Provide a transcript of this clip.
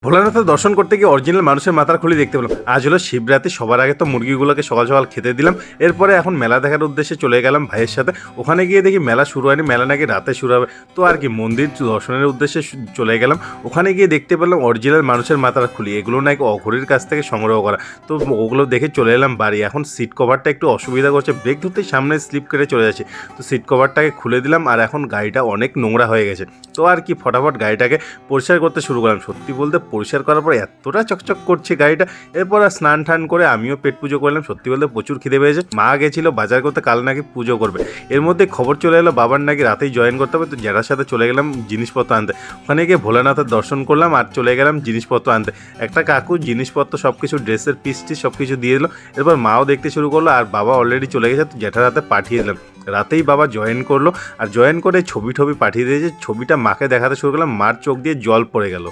ভোলানাথের দর্শন করতে গিয়ে অরিজিনাল মানুষের মাথার খুলি দেখতে পেলাম। আজ হলো শিবরাত্রি, সবার আগে তো মুরগিগুলোকে সকাল সকাল খেতে দিলাম। এরপরে এখন মেলা দেখার উদ্দেশ্যে চলে গেলাম ভাইয়ের সাথে। ওখানে গিয়ে দেখি মেলা শুরু হয়নি, মেলা নাকি রাতে শুরু হবে। তো আর কি মন্দির দর্শনের উদ্দেশ্যে চলে গেলাম। ওখানে গিয়ে দেখতে পেলাম অরিজিনাল মানুষের মাথার খুলি, এগুলো নাকি অঘরীর কাছ থেকে সংগ্রহ করা। তো ওগুলো দেখে চলে এলাম বাড়ি। এখন সিট কভারটা একটু অসুবিধা করছে, ব্রেক ধরতেই সামনে স্লিপ কেটে চলে যাচ্ছে। তো সিট কভারটাকে খুলে দিলাম, আর এখন গাড়িটা অনেক নোংরা হয়ে গেছে। তো আর কি ফটাফট গাড়িটাকে পরিষ্কার করতে শুরু করলাম। সত্যি বলতে পরিষ্কার করার পর এতটা চকচক করছে গাড়িটা। এরপর আর স্নান টান করে আমিও পেট পুজো করলাম। সত্যি বলতে প্রচুর খিদে পেয়েছে। মা গেছিল বাজার করতে, কাল নাকি পুজো করবে। এর মধ্যে খবর চলে এলো বাবার নাকি রাতেই জয়েন করতে হবে। তো জেঠার সাথে চলে গেলাম জিনিসপত্র আনতে। ওখানে গিয়ে ভোলানাথের দর্শন করলাম আর চলে গেলাম জিনিসপত্র আনতে। একটা কাকু জিনিসপত্র সব কিছু, ড্রেসের পিস টিস সব কিছু দিয়ে দিল। এরপর মাও দেখতে শুরু করলো, আর বাবা অলরেডি চলে গেছে। তো জেঠার হাতে পাঠিয়ে দিলাম। রাতেই বাবা জয়েন করলো, আর জয়েন করে ছবি পাঠিয়ে দিয়েছে। ছবিটা মাকে দেখাতে শুরু করলাম, মার চোখ দিয়ে জল পড়ে গেল।